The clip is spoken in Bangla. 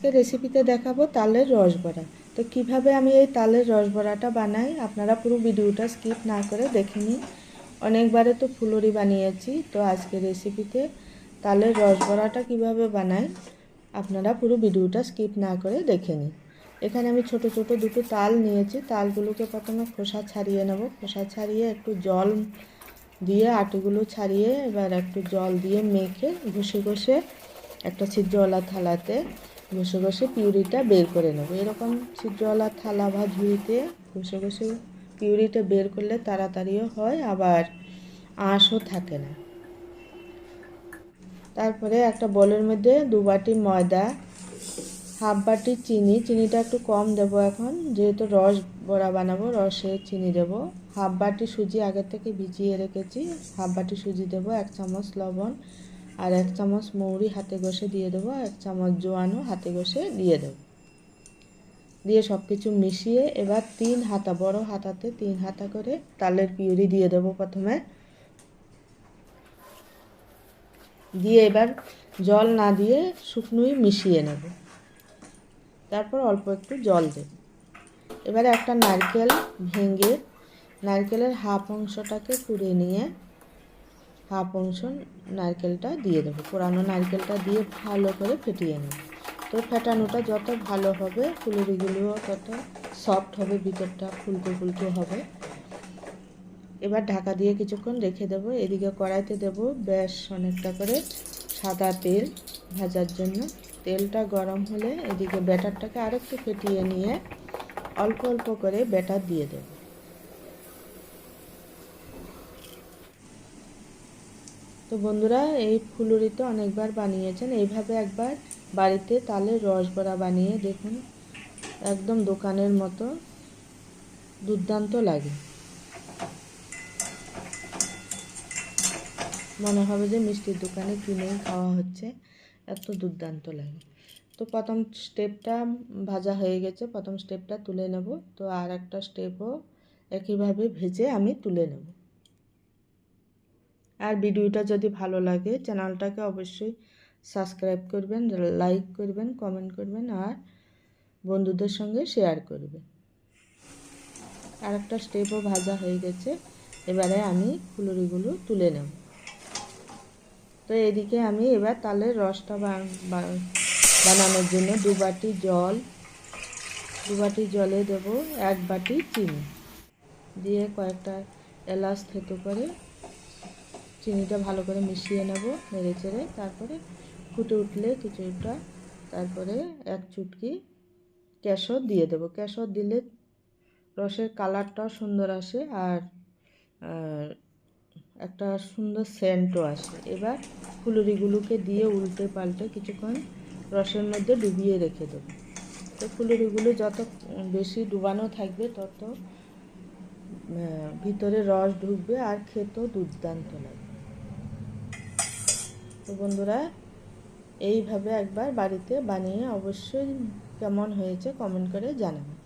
আজকে রেসিপিতে দেখাবো তালের রসবড়া। তো কিভাবে আমি এই তালের রসবড়াটা বানাই আপনারা পুরো ভিডিওটা স্কিপ না করে দেখে নিন। অনেকবারে তো ফুলুরি বানিয়েছি, তো আজকে রেসিপিতে তালের রসবড়াটা কিভাবে বানাই আপনারা পুরো ভিডিওটা স্কিপ না করে দেখে নিন। এখানে আমি ছোট ছোট দুটো তাল নিয়েছি। তালগুলোকে প্রথমে খোসা ছাড়িয়ে নেব। খোসা ছাড়িয়ে একটু জল দিয়ে আটিগুলো ছাড়িয়ে এবার একটু জল দিয়ে মেখে ঘষে ঘষে একটা ছিদ্রওয়ালা থালাতে ঘষে ঘষে পিউরিটা বের করে নেব। এরকম ছিদ্রওয়ালা থালা বা ঝুড়িতে ঘষে ঘষে পিউরিটা বের করলে তাড়াতাড়িও হয়, আবার আঁশও থাকে না। তারপরে একটা বোলের মধ্যে 2 বাটি ময়দা, হাফ বাটি চিনি, চিনিটা একটু কম দেবো এখন যেহেতু রস বড়া বানাবো, রসে চিনি দেবো। হাফ বাটি সুজি আগে থেকে ভিজিয়ে রেখেছি, হাফ বাটি সুজি দেবো, 1 চামচ লবণ আর 1 চামচ মৌরি হাতে ঘষে দিয়ে দেবো, 1 চামচ জোয়ানও হাতে ঘষে দিয়ে দেবো। দিয়ে সব কিছু মিশিয়ে এবার 3 হাতা, বড় হাতাতে 3 হাতা করে তালের পিউরি দিয়ে দেবো প্রথমে। দিয়ে এবার জল না দিয়ে শুকনোই মিশিয়ে নেব। তারপর অল্প একটু জল দেব। এবারে একটা নারকেল ভেঙে নারকেলের হাফ অংশটাকে কুড়ে নিয়ে হাফ অংশ নারকেলটা দিয়ে দেবো। কোরানো নারকেলটা দিয়ে ভালো করে ফেটিয়ে নেব। তো ফেটানোটা যত ভালো হবে ফুলুরিগুলোও তত সফট হবে, ভিতরটা ফুলকো ফুলকো হবে। এবার ঢাকা দিয়ে কিছুক্ষণ রেখে দেবো। এদিকে কড়াইতে দেব বেশ অনেকটা করে সাদা তেল ভাজার জন্য। তেলটা গরম হলে এদিকে ব্যাটারটাকে আরেকটু ফেটিয়ে নিয়ে অল্প অল্প করে ব্যাটার দিয়ে দেব। তো বন্ধুরা, এই ফুলুরি তো অনেকবার বানিয়েছেন, এইভাবে একবার বাড়িতে তালের রসবড়া বানিয়ে দেখুন, একদম দোকানের মতো দুর্দান্ত লাগে। মনে হবে যে মিষ্টির দোকানে কিনে খাওয়া হচ্ছে, এত দুর্দান্ত লাগে। তো প্রথম স্টেপটা ভাজা হয়ে গেছে, প্রথম স্টেপটা তুলে নেব। তো আর একটা স্টেপও একইভাবে ভেজে আমি তুলে নেব। আর ভিডিওটা যদি ভালো লাগে চ্যানেলটাকে অবশ্যই সাবস্ক্রাইব করবেন, লাইক করবেন, কমেন্ট করবেন আর বন্ধুদের সঙ্গে শেয়ার করবেন। আর একটা স্টেপও ভাজা হয়ে গেছে, এবারে আমি ফুলুরিগুলো তুলে নেব। তো এদিকে আমি এবার তালের রসটা বানানোর জন্য 2 বাটি জল, 2 বাটি জলে দেব 1 বাটি চিনি, দিয়ে কয়েকটা এলাচ থেতো করে চিনিটা ভালো করে মিশিয়ে নেব নেড়ে চেড়ে। তারপরে ফুটে উঠলে কিছুটা তারপরে 1 চুটকি কেশর দিয়ে দেব। কেশর দিলে রসের কালারটাও সুন্দর আসে আর একটা সুন্দর সেন্টও আসে। এবার ফুলুরিগুলোকে দিয়ে উল্টে পাল্টে কিছুক্ষণ রসের মধ্যে ডুবিয়ে রেখে দেবো। তো ফুলুরিগুলো যত বেশি ডুবানো থাকবে তত ভিতরে রস ঢুকবে আর খেতেও দুর্দান্ত লাগবে। তো বন্ধুরা, এইভাবে একবার বাড়িতে বানিয়ে অবশ্যই কেমন হয়েছে কমেন্ট করে জানাবেন।